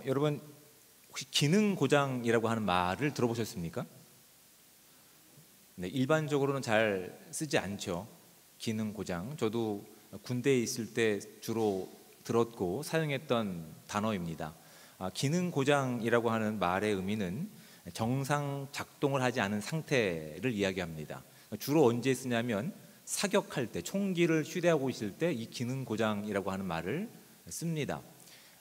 여러분 혹시 기능 고장이라고 하는 말을 들어보셨습니까? 네, 일반적으로는 잘 쓰지 않죠. 기능 고장. 저도 군대에 있을 때 주로 들었고 사용했던 단어입니다. 기능 고장이라고 하는 말의 의미는 정상 작동을 하지 않은 상태를 이야기합니다. 주로 언제 쓰냐면 사격할 때, 총기를 휴대하고 있을 때 이 기능 고장이라고 하는 말을 씁니다.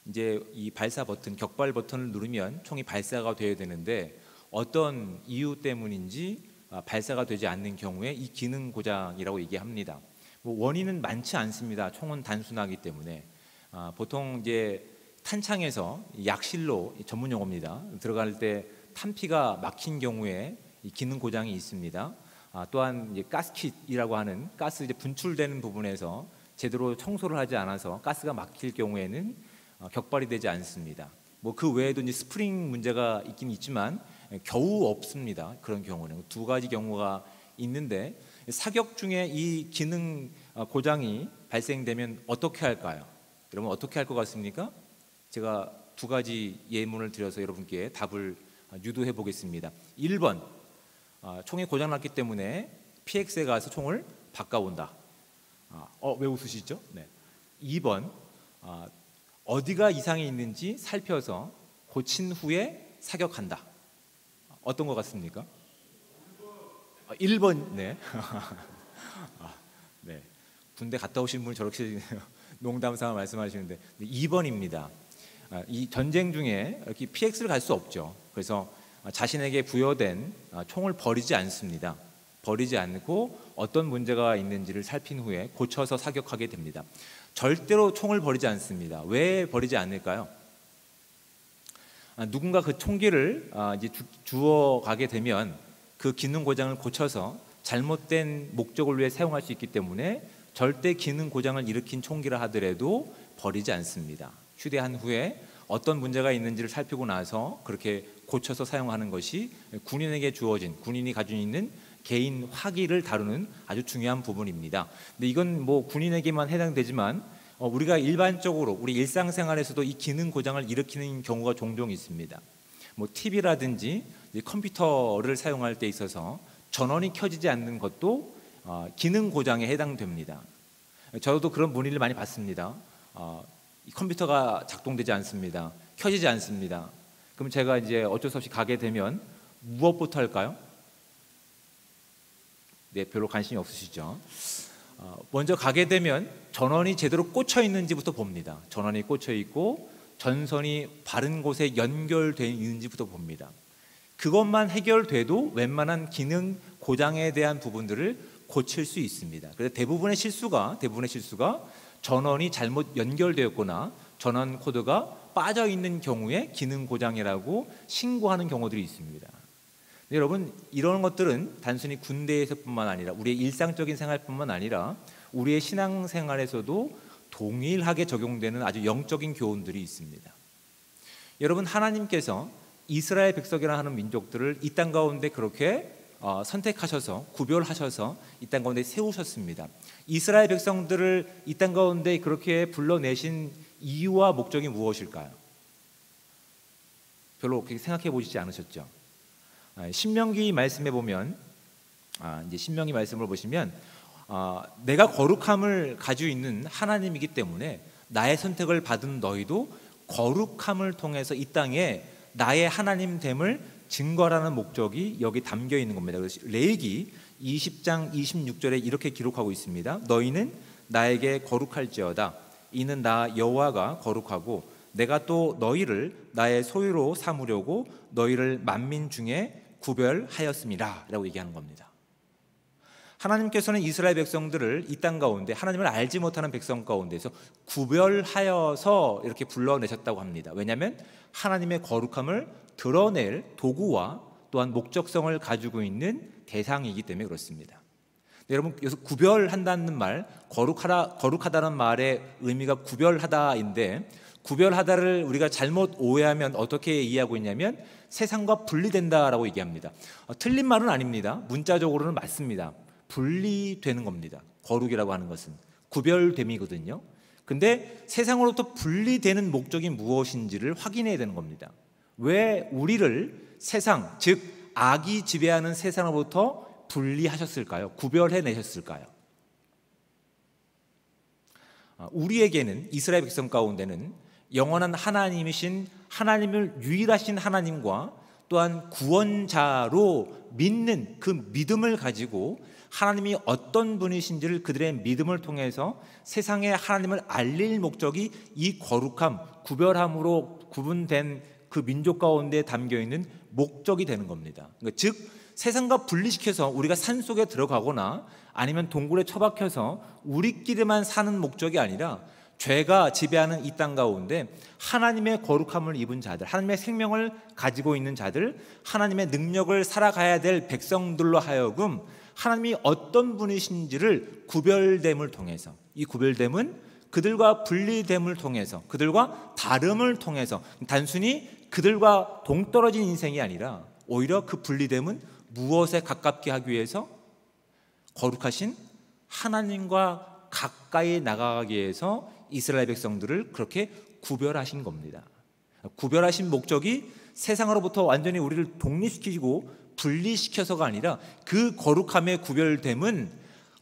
이제 이 발사 버튼, 격발 버튼을 누르면 총이 발사가 되어야 되는데 어떤 이유 때문인지 발사가 되지 않는 경우에 이 기능 고장이라고 얘기합니다. 원인은 많지 않습니다. 총은 단순하기 때문에 보통 이제 탄창에서 약실로, 전문 용어입니다. 들어갈 때 탄피가 막힌 경우에 이 기능 고장이 있습니다. 또한 이제 가스킷이라고 하는 가스 이제 분출되는 부분에서 제대로 청소를 하지 않아서 가스가 막힐 경우에는 격발이 되지 않습니다. 그 외에도 이제 스프링 문제가 있긴 있지만 겨우 없습니다. 그런 경우는 두 가지 경우가 있는데 사격 중에 이 기능 고장이 발생되면 어떻게 할까요? 여러분 어떻게 할 것 같습니까? 제가 두 가지 예문을 드려서 여러분께 답을 유도해 보겠습니다. 1번, 총이 고장났기 때문에 PX에 가서 총을 바꿔온다. 왜 웃으시죠? 네. 2번, 어디가 이상이 있는지 살펴서 고친 후에 사격한다. 어떤 것 같습니까? 1번. 네. 네. 군대 갔다 오신 분이 저렇게 농담 삼아 말씀하시는데 2번입니다. 이 전쟁 중에 이렇게 PX를 갈 수 없죠. 그래서 자신에게 부여된 총을 버리지 않습니다. 버리지 않고 어떤 문제가 있는지를 살핀 후에 고쳐서 사격하게 됩니다. 절대로 총을 버리지 않습니다. 왜 버리지 않을까요? 누군가 그 총기를 이제 주워 가게 되면 그 기능 고장을 고쳐서 잘못된 목적을 위해 사용할 수 있기 때문에 절대 기능 고장을 일으킨 총기라 하더라도 버리지 않습니다. 휴대한 후에 어떤 문제가 있는지를 살피고 나서 그렇게 고쳐서 사용하는 것이 군인에게 주어진, 군인이 가지고 있는 개인 화기를 다루는 아주 중요한 부분입니다. 근데 이건 군인에게만 해당되지만 우리가 일반적으로 우리 일상생활에서도 이 기능 고장을 일으키는 경우가 종종 있습니다. TV라든지 컴퓨터를 사용할 때 있어서 전원이 켜지지 않는 것도 기능 고장에 해당됩니다. 저도 그런 문의를 많이 받습니다. 컴퓨터가 작동되지 않습니다. 켜지지 않습니다. 그럼 제가 이제 어쩔 수 없이 가게 되면 무엇부터 할까요? 네, 별로 관심이 없으시죠? 먼저 가게 되면 전원이 제대로 꽂혀 있는지부터 봅니다. 전원이 꽂혀 있고 전선이 바른 곳에 연결되어 있는지부터 봅니다. 그것만 해결돼도 웬만한 기능 고장에 대한 부분들을 고칠 수 있습니다. 그래서 대부분의 실수가 전원이 잘못 연결되었거나 전원 코드가 빠져 있는 경우에 기능 고장이라고 신고하는 경우들이 있습니다. 여러분, 이런 것들은 단순히 군대에서뿐만 아니라 우리의 일상적인 생활뿐만 아니라 우리의 신앙생활에서도 동일하게 적용되는 아주 영적인 교훈들이 있습니다. 여러분, 하나님께서 이스라엘 백성이라 하는 민족들을 이 땅 가운데 그렇게 선택하셔서 구별하셔서 이 땅 가운데 세우셨습니다. 이스라엘 백성들을 이 땅 가운데 그렇게 불러내신 이유와 목적이 무엇일까요? 별로 그렇게 생각해 보시지 않으셨죠? 신명기 말씀에 보면 이제 신명기 말씀을 보시면 내가 거룩함을 가지고 있는 하나님이기 때문에 나의 선택을 받은 너희도 거룩함을 통해서 이 땅에 나의 하나님 됨을 증거라는 목적이 여기 담겨 있는 겁니다. 그래서 레위기 20장 26절에 이렇게 기록하고 있습니다. 너희는 나에게 거룩할지어다. 이는 나 여호와가 거룩하고 내가 또 너희를 나의 소유로 삼으려고 너희를 만민 중에 구별하였음이라 라고 얘기하는 겁니다. 하나님께서는 이스라엘 백성들을 이 땅 가운데 하나님을 알지 못하는 백성 가운데서 구별하여서 이렇게 불러내셨다고 합니다. 왜냐하면 하나님의 거룩함을 드러낼 도구와 또한 목적성을 가지고 있는 대상이기 때문에 그렇습니다. 여러분, 여기서 구별한다는 말, 거룩하다는 말의 의미가 구별하다인데 구별하다를 우리가 잘못 오해하면 어떻게 이해하고 있냐면 세상과 분리된다라고 얘기합니다. 틀린 말은 아닙니다. 문자적으로는 맞습니다. 분리되는 겁니다. 거룩이라고 하는 것은 구별됨이거든요. 근데 세상으로부터 분리되는 목적이 무엇인지를 확인해야 되는 겁니다. 왜 우리를 세상, 즉 악이 지배하는 세상으로부터 분리하셨을까요? 구별해내셨을까요? 우리에게는, 이스라엘 백성 가운데는 영원한 하나님이신, 하나님을 유일하신 하나님과 또한 구원자로 믿는 그 믿음을 가지고 하나님이 어떤 분이신지를 그들의 믿음을 통해서 세상에 하나님을 알릴 목적이 이 거룩함, 구별함으로 구분된 그 민족 가운데 담겨있는 목적이 되는 겁니다. 그러니까 즉 세상과 분리시켜서 우리가 산속에 들어가거나 아니면 동굴에 처박혀서 우리끼리만 사는 목적이 아니라 죄가 지배하는 이 땅 가운데 하나님의 거룩함을 입은 자들, 하나님의 생명을 가지고 있는 자들, 하나님의 능력을 살아가야 될 백성들로 하여금 하나님이 어떤 분이신지를 구별됨을 통해서, 이 구별됨은 그들과 분리됨을 통해서, 그들과 다름을 통해서, 단순히 그들과 동떨어진 인생이 아니라 오히려 그 분리됨은 무엇에 가깝게 하기 위해서? 거룩하신 하나님과 가까이 나가기 위해서 이스라엘 백성들을 그렇게 구별하신 겁니다. 구별하신 목적이 세상으로부터 완전히 우리를 독립시키고 분리시켜서가 아니라 그 거룩함의 구별됨은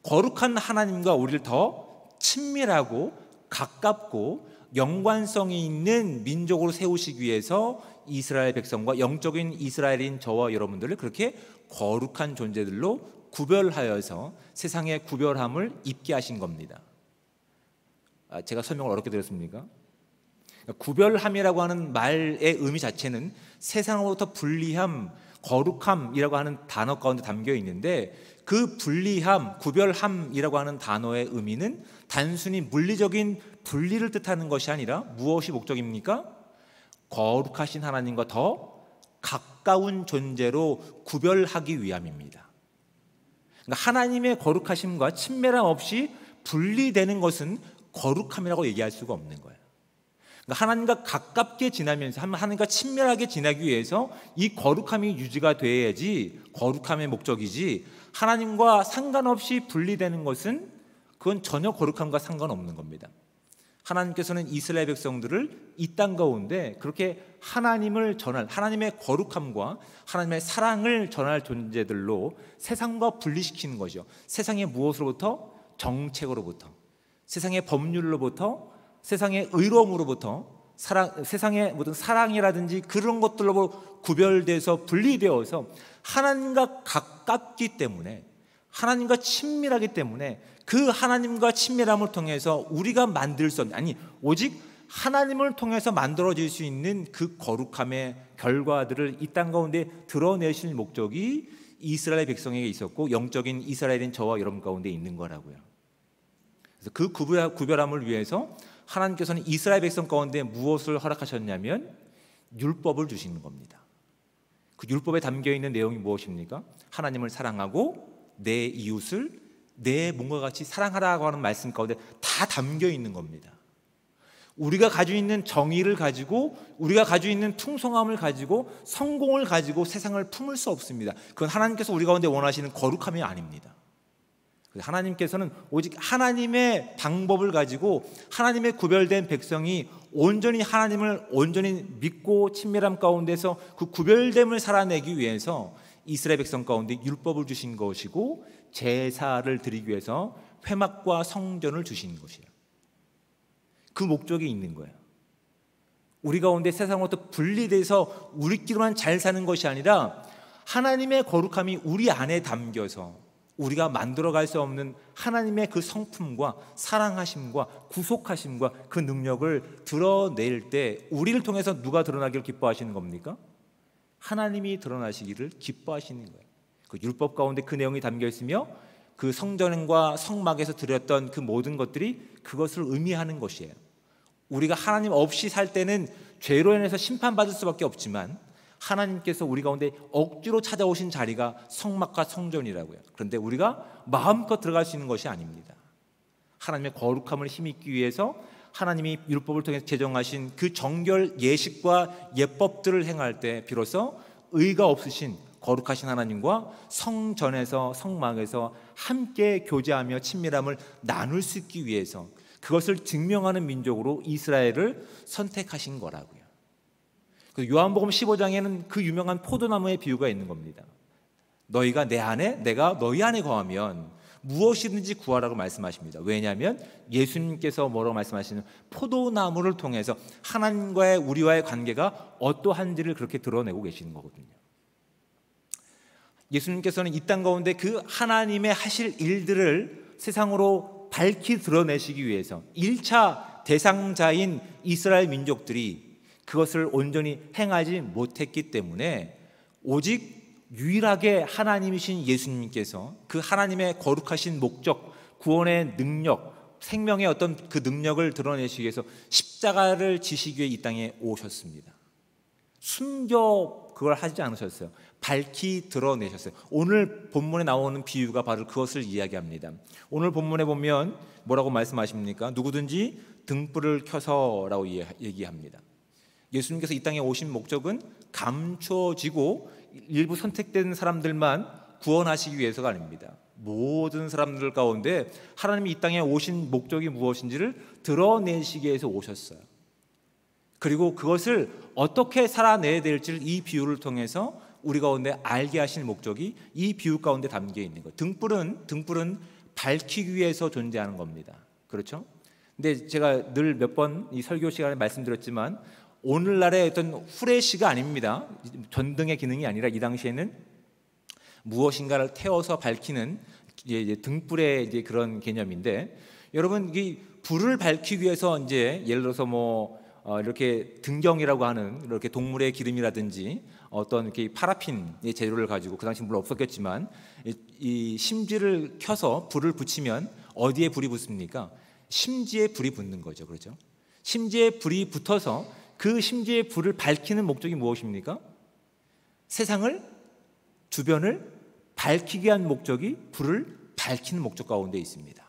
거룩한 하나님과 우리를 더 친밀하고 가깝고 연관성이 있는 민족으로 세우시기 위해서 이스라엘 백성과 영적인 이스라엘인 저와 여러분들을 그렇게 거룩한 존재들로 구별하여서 세상의 구별함을 입게 하신 겁니다. 제가 설명을 어렵게 드렸습니까? 구별함이라고 하는 말의 의미 자체는 세상으로부터 분리함, 거룩함이라고 하는 단어 가운데 담겨 있는데 그 분리함, 구별함이라고 하는 단어의 의미는 단순히 물리적인 분리를 뜻하는 것이 아니라 무엇이 목적입니까? 거룩하신 하나님과 더 가까운 존재로 구별하기 위함입니다. 그러니까 하나님의 거룩하심과 친밀함 없이 분리되는 것은 거룩함이라고 얘기할 수가 없는 거예요. 그러니까 하나님과 가깝게 지나면서, 하나님과 친밀하게 지나기 위해서 이 거룩함이 유지가 돼야지 거룩함의 목적이지, 하나님과 상관없이 분리되는 것은 그건 전혀 거룩함과 상관없는 겁니다. 하나님께서는 이스라엘 백성들을 이 땅 가운데 그렇게 하나님을 전할, 하나님의 거룩함과 하나님의 사랑을 전할 존재들로 세상과 분리시키는 거죠. 세상의 무엇으로부터? 정책으로부터, 세상의 법률로부터, 세상의 의로움으로부터, 세상의 모든 사랑이라든지 그런 것들로 구별돼서 분리되어서 하나님과 가깝기 때문에, 하나님과 친밀하기 때문에 그 하나님과 친밀함을 통해서 우리가 만들 수 없는, 아니 오직 하나님을 통해서 만들어질 수 있는 그 거룩함의 결과들을 이 땅 가운데 드러내실 목적이 이스라엘 백성에게 있었고 영적인 이스라엘인 저와 여러분 가운데 있는 거라고요. 그래서 그 구별함을 위해서 하나님께서는 이스라엘 백성 가운데 무엇을 허락하셨냐면 율법을 주시는 겁니다. 그 율법에 담겨있는 내용이 무엇입니까? 하나님을 사랑하고 내 이웃을 내 몸과 같이 사랑하라고 하는 말씀 가운데 다 담겨있는 겁니다. 우리가 가지고 있는 정의를 가지고, 우리가 가지고 있는 풍성함을 가지고, 성공을 가지고 세상을 품을 수 없습니다. 그건 하나님께서 우리 가운데 원하시는 거룩함이 아닙니다. 하나님께서는 오직 하나님의 방법을 가지고 하나님의 구별된 백성이 온전히 하나님을 온전히 믿고 친밀함 가운데서 그 구별됨을 살아내기 위해서 이스라엘 백성 가운데 율법을 주신 것이고 제사를 드리기 위해서 회막과 성전을 주신 것이에요. 그 목적이 있는 거예요. 우리 가운데 세상으로부터 분리돼서 우리끼리만 잘 사는 것이 아니라 하나님의 거룩함이 우리 안에 담겨서 우리가 만들어갈 수 없는 하나님의 그 성품과 사랑하심과 구속하심과 그 능력을 드러낼 때 우리를 통해서 누가 드러나기를 기뻐하시는 겁니까? 하나님이 드러나시기를 기뻐하시는 거예요. 그 율법 가운데 그 내용이 담겨 있으며 그 성전과 성막에서 드렸던 그 모든 것들이 그것을 의미하는 것이에요. 우리가 하나님 없이 살 때는 죄로 인해서 심판받을 수밖에 없지만 하나님께서 우리 가운데 억지로 찾아오신 자리가 성막과 성전이라고요. 그런데 우리가 마음껏 들어갈 수 있는 것이 아닙니다. 하나님의 거룩함을 힘입기 위해서 하나님이 율법을 통해서 제정하신 그 정결 예식과 예법들을 행할 때 비로소 의가 없으신 거룩하신 하나님과 성전에서 성막에서 함께 교제하며 친밀함을 나눌 수 있기 위해서 그것을 증명하는 민족으로 이스라엘을 선택하신 거라고요. 요한복음 15장에는 그 유명한 포도나무의 비유가 있는 겁니다. 너희가 내 안에, 내가 너희 안에 거하면 무엇이든지 구하라고 말씀하십니다. 왜냐하면 예수님께서 뭐라고 말씀하시는, 포도나무를 통해서 하나님과의 우리와의 관계가 어떠한지를 그렇게 드러내고 계시는 거거든요. 예수님께서는 이 땅 가운데 그 하나님의 하실 일들을 세상으로 밝히 드러내시기 위해서 1차 대상자인 이스라엘 민족들이 그것을 온전히 행하지 못했기 때문에 오직 유일하게 하나님이신 예수님께서 그 하나님의 거룩하신 목적, 구원의 능력, 생명의 어떤 그 능력을 드러내시기 위해서 십자가를 지시기 위해 이 땅에 오셨습니다. 숨겨 그걸 하지 않으셨어요. 밝히 드러내셨어요. 오늘 본문에 나오는 비유가 바로 그것을 이야기합니다. 오늘 본문에 보면 뭐라고 말씀하십니까? 누구든지 등불을 켜서라고 얘기합니다. 예수님께서 이 땅에 오신 목적은 감춰지고 일부 선택된 사람들만 구원하시기 위해서가 아닙니다. 모든 사람들 가운데 하나님이 이 땅에 오신 목적이 무엇인지를 드러내시기 위해서 오셨어요. 그리고 그것을 어떻게 살아내야 될지를 이 비유를 통해서 우리 가운데 알게 하신 목적이 이 비유 가운데 담겨 있는 거예요. 등불은 밝히기 위해서 존재하는 겁니다. 그렇죠? 근데 제가 늘 몇 번 이 설교 시간에 말씀드렸지만 오늘날의 어떤 후레쉬가 아닙니다. 전등의 기능이 아니라 이 당시에는 무엇인가를 태워서 밝히는 이제 등불의 이제 그런 개념인데, 여러분 이 불을 밝히기 위해서 이제 예를 들어서 이렇게 등경이라고 하는 이렇게 동물의 기름이라든지 어떤 이렇게 파라핀의 재료를 가지고, 그 당시 물론 없었겠지만 이 심지를 켜서 불을 붙이면 어디에 불이 붙습니까? 심지에 불이 붙는 거죠. 그렇죠? 심지에 불이 붙어서 그 심지의 불을 밝히는 목적이 무엇입니까? 세상을, 주변을 밝히게 한 목적이 불을 밝히는 목적 가운데 있습니다.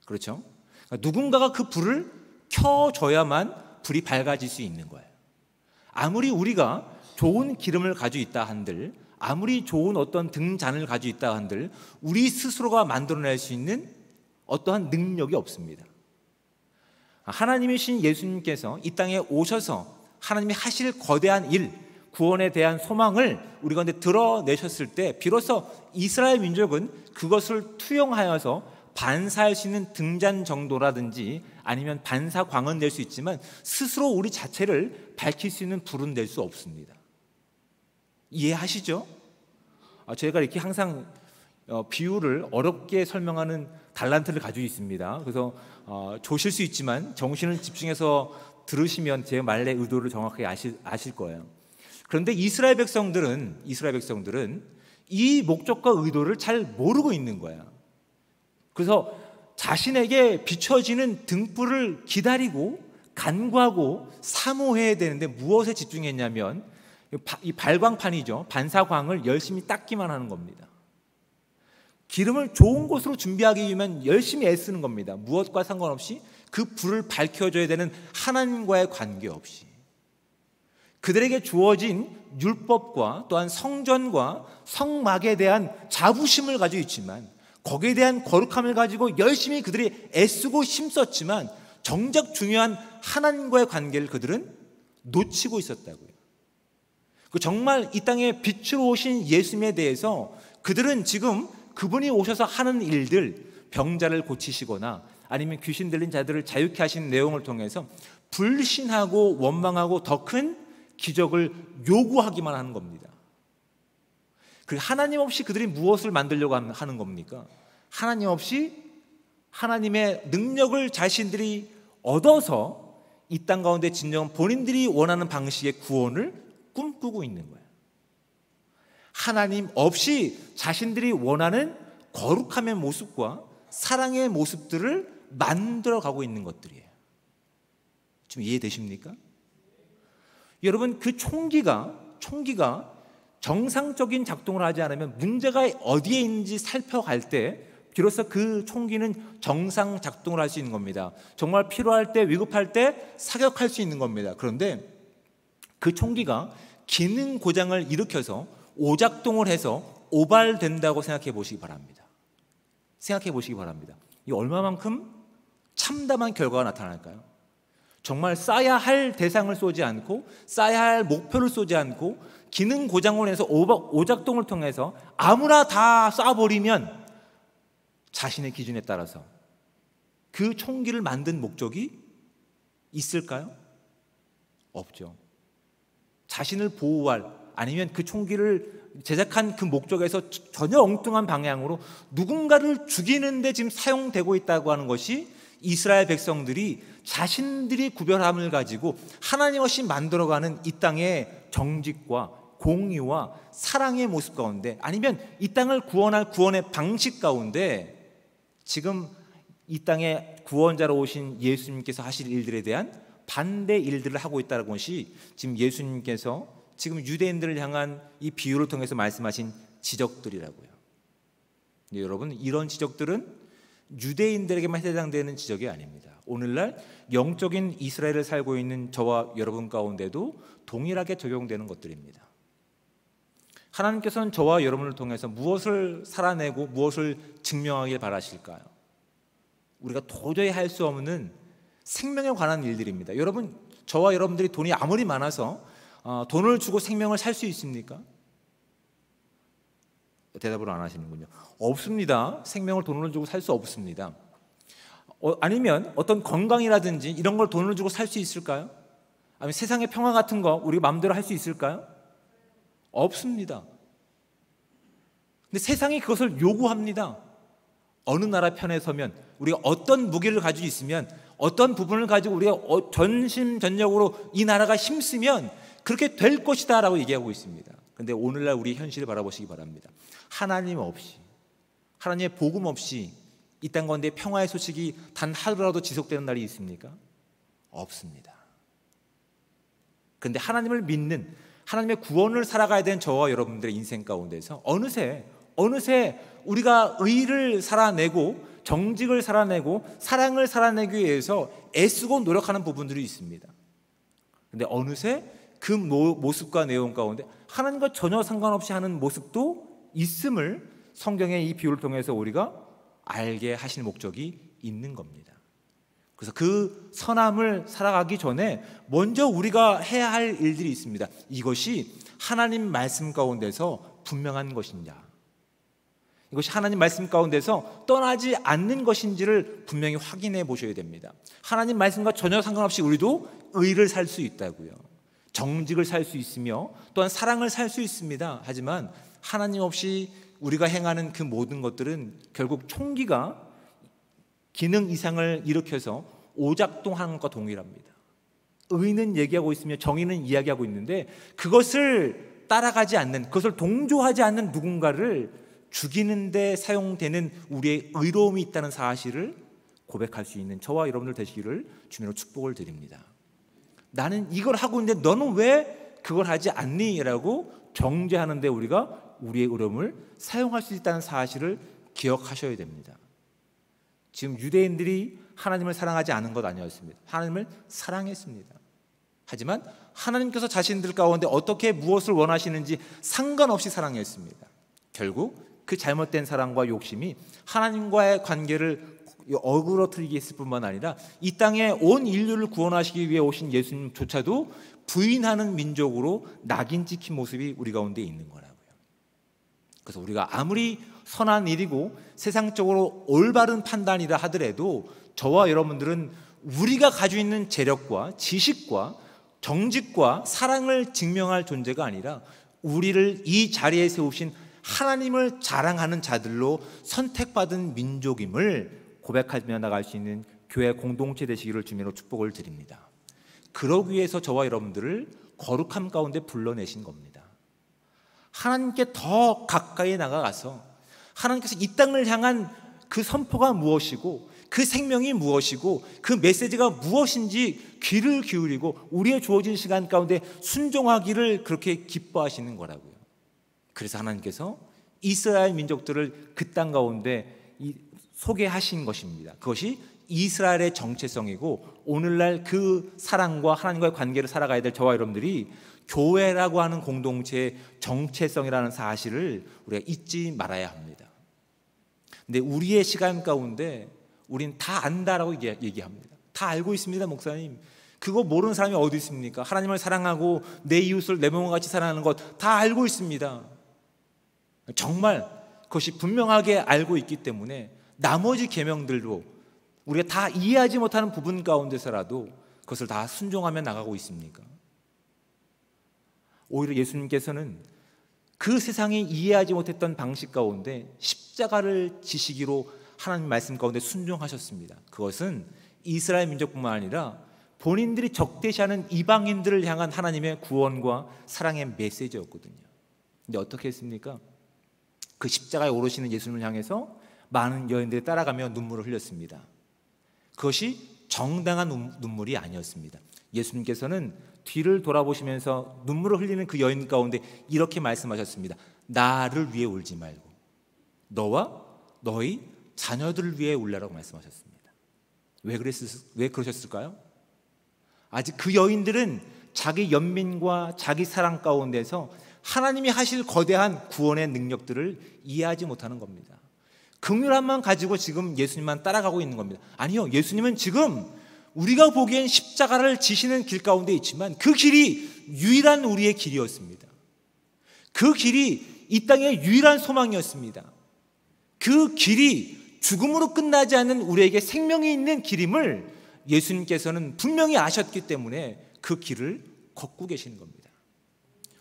그렇죠? 누군가가 그 불을 켜줘야만 불이 밝아질 수 있는 거예요. 아무리 우리가 좋은 기름을 가지고 있다 한들, 아무리 좋은 어떤 등잔을 가지고 있다 한들 우리 스스로가 만들어낼 수 있는 어떠한 능력이 없습니다. 하나님이신 예수님께서 이 땅에 오셔서 하나님이 하실 거대한 일, 구원에 대한 소망을 우리 가운데 드러내셨을 때 비로소 이스라엘 민족은 그것을 투영하여서 반사할 수 있는 등잔 정도라든지 아니면 반사광은 낼 수 있지만 스스로 우리 자체를 밝힐 수 있는 불은 낼 수 없습니다. 이해하시죠? 제가 이렇게 항상 비유를 어렵게 설명하는 달란트를 가지고 있습니다. 그래서 조실 수 있지만 정신을 집중해서 들으시면 제 말의 의도를 정확하게 아실 거예요. 그런데 이스라엘 백성들은 이 목적과 의도를 잘 모르고 있는 거예요. 그래서 자신에게 비춰지는 등불을 기다리고 간구하고 사모해야 되는데 무엇에 집중했냐면 이 발광판이죠. 반사광을 열심히 닦기만 하는 겁니다. 기름을 좋은 곳으로 준비하기 위해만 열심히 애쓰는 겁니다. 무엇과 상관없이 그 불을 밝혀줘야 되는 하나님과의 관계없이. 그들에게 주어진 율법과 또한 성전과 성막에 대한 자부심을 가지고 있지만, 거기에 대한 거룩함을 가지고 열심히 그들이 애쓰고 힘썼지만 정작 중요한 하나님과의 관계를 그들은 놓치고 있었다고요. 정말 이 땅에 빛으로 오신 예수님에 대해서 그들은 지금 그분이 오셔서 하는 일들, 병자를 고치시거나 아니면 귀신 들린 자들을 자유케 하시는 내용을 통해서 불신하고 원망하고 더 큰 기적을 요구하기만 하는 겁니다. 하나님 없이 그들이 무엇을 만들려고 하는 겁니까? 하나님 없이 하나님의 능력을 자신들이 얻어서 이 땅 가운데 진정 본인들이 원하는 방식의 구원을 꿈꾸고 있는 거예요. 하나님 없이 자신들이 원하는 거룩함의 모습과 사랑의 모습들을 만들어가고 있는 것들이에요. 좀 이해되십니까? 여러분, 그 총기가 정상적인 작동을 하지 않으면 문제가 어디에 있는지 살펴갈 때 비로소 그 총기는 정상 작동을 할 수 있는 겁니다. 정말 필요할 때, 위급할 때 사격할 수 있는 겁니다. 그런데 그 총기가 기능 고장을 일으켜서 오작동을 해서 오발된다고 생각해 보시기 바랍니다. 이게 얼마만큼 참담한 결과가 나타날까요? 정말 쏴야 할 대상을 쏘지 않고 쏴야 할 목표를 쏘지 않고 기능 고장으로 인해서 오작동을 통해서 아무나 다 쏴버리면 자신의 기준에 따라서 그 총기를 만든 목적이 있을까요? 없죠. 자신을 보호할, 아니면 그 총기를 제작한 그 목적에서 전혀 엉뚱한 방향으로 누군가를 죽이는 데 지금 사용되고 있다고 하는 것이 이스라엘 백성들이 자신들이 구별함을 가지고 하나님 없이 만들어가는 이 땅의 정직과 공의와 사랑의 모습 가운데, 아니면 이 땅을 구원할 구원의 방식 가운데 지금 이 땅에 구원자로 오신 예수님께서 하실 일들에 대한 반대 일들을 하고 있다는 것이 지금 예수님께서 지금 유대인들을 향한 이 비유를 통해서 말씀하신 지적들이라고요. 여러분, 이런 지적들은 유대인들에게만 해당되는 지적이 아닙니다. 오늘날 영적인 이스라엘을 살고 있는 저와 여러분 가운데도 동일하게 적용되는 것들입니다. 하나님께서는 저와 여러분을 통해서 무엇을 살아내고 무엇을 증명하길 바라실까요? 우리가 도저히 할 수 없는 생명에 관한 일들입니다. 여러분, 저와 여러분들이 돈이 아무리 많아서 돈을 주고 생명을 살 수 있습니까? 대답을 안 하시는군요. 없습니다. 생명을 돈을 주고 살 수 없습니다. 아니면 어떤 건강이라든지 이런 걸 돈을 주고 살 수 있을까요? 아니면 세상의 평화 같은 거 우리 마음대로 할 수 있을까요? 없습니다. 근데 세상이 그것을 요구합니다. 어느 나라 편에 서면, 우리가 어떤 무기를 가지고 있으면, 어떤 부분을 가지고 우리가 전심전력으로 이 나라가 힘쓰면 그렇게 될 것이다 라고 얘기하고 있습니다. 그런데 오늘날 우리 현실을 바라보시기 바랍니다. 하나님 없이, 하나님의 복음 없이 이 땅 가운데 평화의 소식이 단 하루라도 지속되는 날이 있습니까? 없습니다. 그런데 하나님을 믿는, 하나님의 구원을 살아가야 되는 저와 여러분들의 인생 가운데서 어느새 우리가 의를 살아내고 정직을 살아내고 사랑을 살아내기 위해서 애쓰고 노력하는 부분들이 있습니다. 그런데 어느새 그 모습과 내용 가운데 하나님과 전혀 상관없이 하는 모습도 있음을 성경의 이 비유를 통해서 우리가 알게 하실 목적이 있는 겁니다. 그래서 그 선함을 살아가기 전에 먼저 우리가 해야 할 일들이 있습니다. 이것이 하나님 말씀 가운데서 분명한 것이냐, 이것이 하나님 말씀 가운데서 떠나지 않는 것인지를 분명히 확인해 보셔야 됩니다. 하나님 말씀과 전혀 상관없이 우리도 의를 살 수 있다고요. 정직을 살 수 있으며 또한 사랑을 살 수 있습니다. 하지만 하나님 없이 우리가 행하는 그 모든 것들은 결국 총기가 기능 이상을 일으켜서 오작동하는 것과 동일합니다. 의는 얘기하고 있으며 정의는 이야기하고 있는데 그것을 따라가지 않는, 그것을 동조하지 않는 누군가를 죽이는 데 사용되는 우리의 의로움이 있다는 사실을 고백할 수 있는 저와 여러분들 되시기를 주님으로 축복을 드립니다. 나는 이걸 하고 있는데 너는 왜 그걸 하지 않니? 라고 정죄하는 데 우리가 우리의 의로움을 사용할 수 있다는 사실을 기억하셔야 됩니다. 지금 유대인들이 하나님을 사랑하지 않은 것 아니었습니다. 하나님을 사랑했습니다. 하지만 하나님께서 자신들 가운데 어떻게 무엇을 원하시는지 상관없이 사랑했습니다. 결국 그 잘못된 사랑과 욕심이 하나님과의 관계를 어그러뜨리게 했을 뿐만 아니라 이 땅에 온 인류를 구원하시기 위해 오신 예수님조차도 부인하는 민족으로 낙인 찍힌 모습이 우리 가운데 있는 거라고요. 그래서 우리가 아무리 선한 일이고 세상적으로 올바른 판단이라 하더라도 저와 여러분들은 우리가 가지고 있는 재력과 지식과 정직과 사랑을 증명할 존재가 아니라 우리를 이 자리에 세우신 하나님을 자랑하는 자들로 선택받은 민족임을 고백하며 나갈 수 있는 교회 공동체 되시기를 주님으로 축복을 드립니다. 그러기 위해서 저와 여러분들을 거룩함 가운데 불러내신 겁니다. 하나님께 더 가까이 나가가서 하나님께서 이 땅을 향한 그 선포가 무엇이고 그 생명이 무엇이고 그 메시지가 무엇인지 귀를 기울이고 우리의 주어진 시간 가운데 순종하기를 그렇게 기뻐하시는 거라고요. 그래서 하나님께서 이스라엘 민족들을 그 땅 가운데 소개하신 것입니다. 그것이 이스라엘의 정체성이고 오늘날 그 사랑과 하나님과의 관계를 살아가야 될 저와 여러분들이 교회라고 하는 공동체의 정체성이라는 사실을 우리가 잊지 말아야 합니다. 근데 우리의 시간 가운데 우린 다 안다라고 얘기합니다. 다 알고 있습니다, 목사님. 그거 모르는 사람이 어디 있습니까? 하나님을 사랑하고 내 이웃을 내 몸과 같이 사랑하는 것 다 알고 있습니다. 정말 그것이 분명하게 알고 있기 때문에 나머지 계명들도 우리가 다 이해하지 못하는 부분 가운데서라도 그것을 다 순종하며 나가고 있습니까? 오히려 예수님께서는 그 세상이 이해하지 못했던 방식 가운데 십자가를 지시기로 하나님 말씀 가운데 순종하셨습니다. 그것은 이스라엘 민족뿐만 아니라 본인들이 적대시하는 이방인들을 향한 하나님의 구원과 사랑의 메시지였거든요. 근데 어떻게 했습니까? 그 십자가에 오르시는 예수님을 향해서 많은 여인들이 따라가며 눈물을 흘렸습니다. 그것이 정당한 눈물이 아니었습니다. 예수님께서는 뒤를 돌아보시면서 눈물을 흘리는 그 여인 가운데 이렇게 말씀하셨습니다. 나를 위해 울지 말고 너와 너희 자녀들을 위해 울라라고 말씀하셨습니다. 왜 그러셨을까요? 아직 그 여인들은 자기 연민과 자기 사랑 가운데서 하나님이 하실 거대한 구원의 능력들을 이해하지 못하는 겁니다. 긍휼함만 가지고 지금 예수님만 따라가고 있는 겁니다. 아니요, 예수님은 지금 우리가 보기엔 십자가를 지시는 길 가운데 있지만 그 길이 유일한 우리의 길이었습니다. 그 길이 이 땅의 유일한 소망이었습니다. 그 길이 죽음으로 끝나지 않는 우리에게 생명이 있는 길임을 예수님께서는 분명히 아셨기 때문에 그 길을 걷고 계시는 겁니다.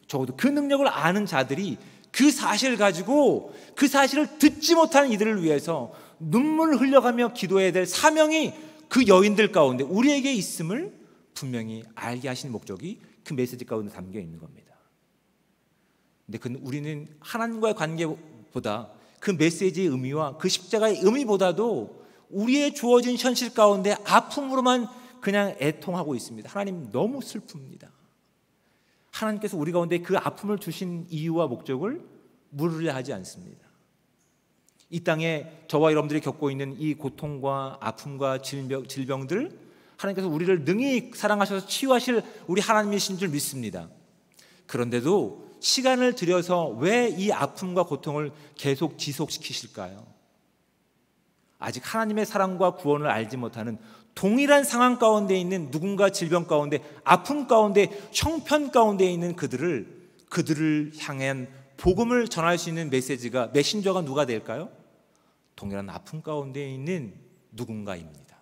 적어도 그 능력을 아는 자들이 그 사실을 가지고 그 사실을 듣지 못하는 이들을 위해서 눈물을 흘려가며 기도해야 될 사명이 그 여인들 가운데 우리에게 있음을 분명히 알게 하신 목적이 그 메시지 가운데 담겨 있는 겁니다. 근데 우리는 하나님과의 관계보다 그 메시지의 의미와 그 십자가의 의미보다도 우리의 주어진 현실 가운데 아픔으로만 그냥 애통하고 있습니다. 하나님 너무 슬픕니다. 하나님께서 우리 가운데 그 아픔을 주신 이유와 목적을 물으려 하지 않습니다. 이 땅에 저와 여러분들이 겪고 있는 이 고통과 아픔과 질병들 하나님께서 우리를 능히 사랑하셔서 치유하실 우리 하나님이신 줄 믿습니다. 그런데도 시간을 들여서 왜 이 아픔과 고통을 계속 지속시키실까요? 아직 하나님의 사랑과 구원을 알지 못하는 동일한 상황 가운데 있는 누군가 질병 가운데 아픔 가운데 형편 가운데 있는 그들을 향한 복음을 전할 수 있는 메신저가 누가 될까요? 동일한 아픔 가운데 있는 누군가입니다.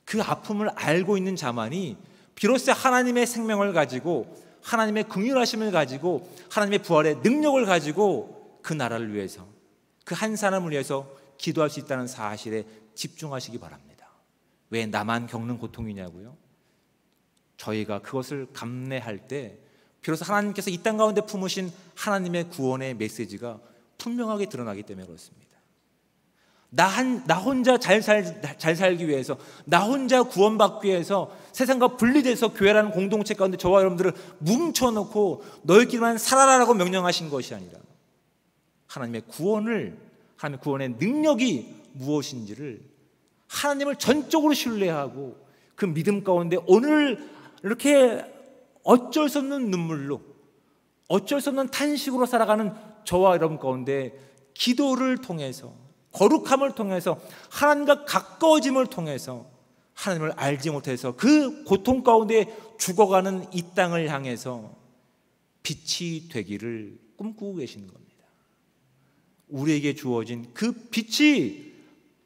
그 아픔을 알고 있는 자만이 비로소 하나님의 생명을 가지고 하나님의 긍휼하심을 가지고 하나님의 부활의 능력을 가지고 그 나라를 위해서 그 한 사람을 위해서 기도할 수 있다는 사실에 집중하시기 바랍니다. 왜 나만 겪는 고통이냐고요? 저희가 그것을 감내할 때 비로소 하나님께서 이 땅 가운데 품으신 하나님의 구원의 메시지가 분명하게 드러나기 때문에 그렇습니다. 나 혼자 잘 살기 위해서, 나 혼자 구원받기 위해서 세상과 분리돼서 교회라는 공동체 가운데 저와 여러분들을 뭉쳐놓고 너희끼리만 살아라라고 명령하신 것이 아니라 하나님의 구원의 능력이 무엇인지를 하나님을 전적으로 신뢰하고 그 믿음 가운데 오늘 이렇게 어쩔 수 없는 눈물로 어쩔 수 없는 탄식으로 살아가는 저와 여러분 가운데 기도를 통해서 거룩함을 통해서 하나님과 가까워짐을 통해서 하나님을 알지 못해서 그 고통 가운데 죽어가는 이 땅을 향해서 빛이 되기를 꿈꾸고 계시는 겁니다. 우리에게 주어진 그 빛이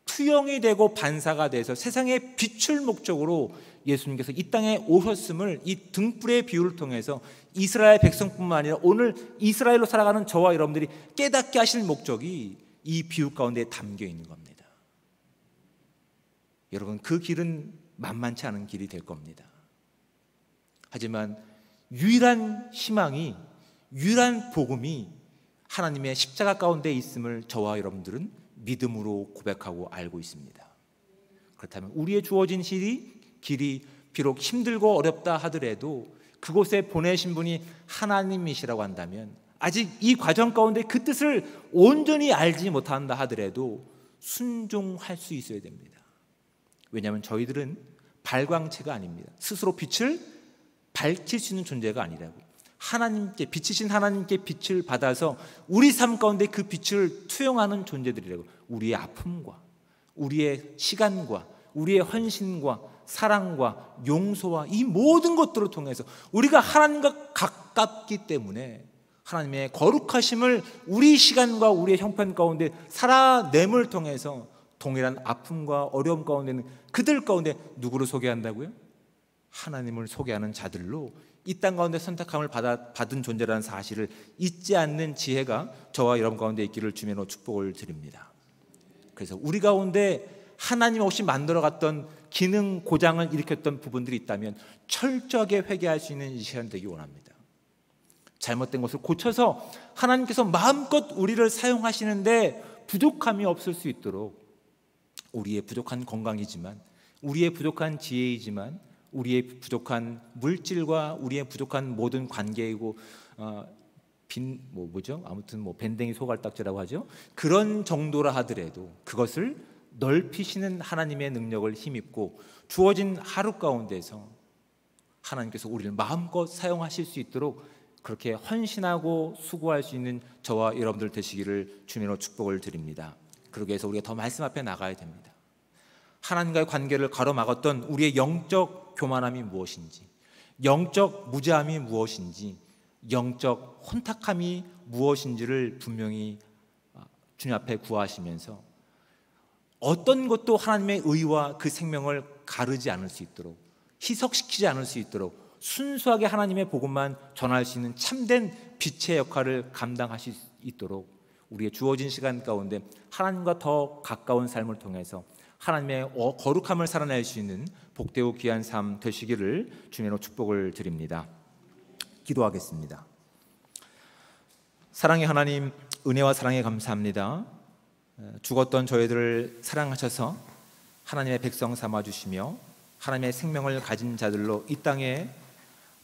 투영이 되고 반사가 돼서 세상에 비출 목적으로 예수님께서 이 땅에 오셨음을 이 등불의 비유를 통해서 이스라엘 백성뿐만 아니라 오늘 이스라엘로 살아가는 저와 여러분들이 깨닫게 하실 목적이 이 비유 가운데 담겨 있는 겁니다. 여러분, 그 길은 만만치 않은 길이 될 겁니다. 하지만 유일한 희망이, 유일한 복음이 하나님의 십자가 가운데 있음을 저와 여러분들은 믿음으로 고백하고 알고 있습니다. 그렇다면 우리의 주어진 길이 비록 힘들고 어렵다 하더라도 그곳에 보내신 분이 하나님이시라고 한다면 아직 이 과정 가운데 그 뜻을 온전히 알지 못한다 하더라도 순종할 수 있어야 됩니다. 왜냐하면 저희들은 발광체가 아닙니다. 스스로 빛을 밝힐 수 있는 존재가 아니라고. 하나님께, 빛이신 하나님께 빛을 받아서 우리 삶 가운데 그 빛을 투영하는 존재들이라고. 우리의 아픔과 우리의 시간과 우리의 헌신과 사랑과 용서와 이 모든 것들을 통해서 우리가 하나님과 가깝기 때문에 하나님의 거룩하심을 우리 시간과 우리의 형편 가운데 살아냄을 통해서 동일한 아픔과 어려움 가운데 있는 그들 가운데 누구를 소개한다고요? 하나님을 소개하는 자들로 이 땅 가운데 선택함을 받은 존재라는 사실을 잊지 않는 지혜가 저와 여러분 가운데 있기를 주님으로 축복을 드립니다. 그래서 우리 가운데 하나님 없이 만들어갔던 기능 고장을 일으켰던 부분들이 있다면 철저하게 회개할 수 있는 이 시간 되기 원합니다. 잘못된 것을 고쳐서 하나님께서 마음껏 우리를 사용하시는데 부족함이 없을 수 있도록 우리의 부족한 건강이지만, 우리의 부족한 지혜이지만, 우리의 부족한 물질과 우리의 부족한 모든 관계이고 아무튼 밴댕이 소갈딱지라고 하죠. 그런 정도라 하더라도 그것을 넓히시는 하나님의 능력을 힘입고 주어진 하루 가운데서 하나님께서 우리를 마음껏 사용하실 수 있도록 그렇게 헌신하고 수고할 수 있는 저와 여러분들 되시기를 주님으로 축복을 드립니다. 그러기 위해서 우리가 더 말씀 앞에 나가야 됩니다. 하나님과의 관계를 가로막았던 우리의 영적 교만함이 무엇인지, 영적 무지함이 무엇인지, 영적 혼탁함이 무엇인지를 분명히 주님 앞에 구하시면서 어떤 것도 하나님의 의와 그 생명을 가르지 않을 수 있도록, 희석시키지 않을 수 있도록 순수하게 하나님의 복음만 전할 수 있는 참된 빛의 역할을 감당하실 수 있도록 우리의 주어진 시간 가운데 하나님과 더 가까운 삶을 통해서 하나님의 거룩함을 살아낼 수 있는 복되고 귀한 삶 되시기를 주님으로 축복을 드립니다. 기도하겠습니다. 사랑의 하나님, 은혜와 사랑에 감사합니다. 죽었던 저희들을 사랑하셔서 하나님의 백성 삼아주시며 하나님의 생명을 가진 자들로 이 땅에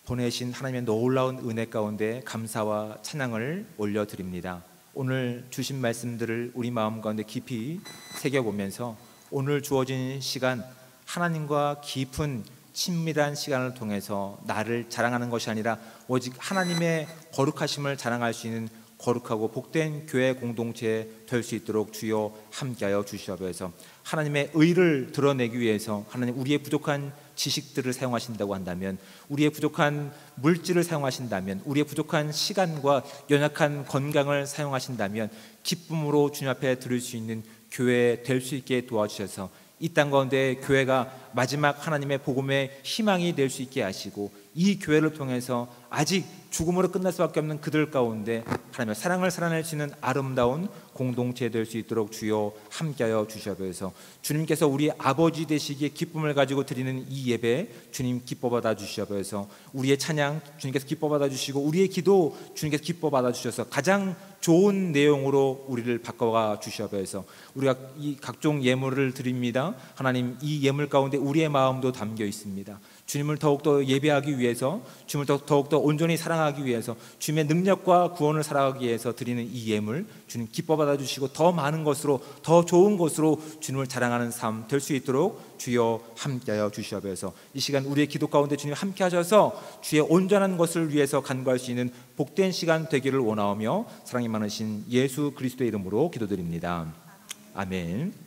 보내신 하나님의 놀라운 은혜 가운데 감사와 찬양을 올려드립니다. 오늘 주신 말씀들을 우리 마음 가운데 깊이 새겨보면서 오늘 주어진 시간 하나님과 깊은 친밀한 시간을 통해서 나를 자랑하는 것이 아니라 오직 하나님의 거룩하심을 자랑할 수 있는 거룩하고 복된 교회 공동체 될 수 있도록 주여 함께하여 주시옵소서. 하나님의 의를 드러내기 위해서 하나님 우리의 부족한 지식들을 사용하신다고 한다면, 우리의 부족한 물질을 사용하신다면, 우리의 부족한 시간과 연약한 건강을 사용하신다면 기쁨으로 주님 앞에 드릴 수 있는 교회 될 수 있게 도와주셔서 이 땅 가운데 교회가 마지막 하나님의 복음의 희망이 될 수 있게 하시고 이 교회를 통해서 아직 죽음으로 끝날 수밖에 없는 그들 가운데 하나님의 사랑을 살아낼 수 있는 아름다운 공동체 될 수 있도록 주여 함께하여 주시옵소서. 주님께서 우리 아버지 되시기에 기쁨을 가지고 드리는 이 예배 주님 기뻐 받아 주시옵소서. 우리의 찬양 주님께서 기뻐 받아 주시고 우리의 기도 주님께서 기뻐 받아 주셔서 가장 좋은 내용으로 우리를 바꿔가 주시옵소서. 우리가 이 각종 예물을 드립니다. 하나님 이 예물 가운데 우리의 마음도 담겨 있습니다. 주님을 더욱더 예배하기 위해서, 주님을 더욱더 온전히 사랑하기 위해서, 주님의 능력과 구원을 살아가기 위해서 드리는 이 예물 주님 기뻐 받아주시고 더 많은 것으로, 더 좋은 것으로 주님을 자랑하는 삶 될 수 있도록 주여 함께하여 주시옵소서. 이 시간 우리의 기도 가운데 주님 함께하셔서 주의 온전한 것을 위해서 간구할 수 있는 복된 시간 되기를 원하오며 사랑이 많으신 예수 그리스도의 이름으로 기도드립니다. 아멘.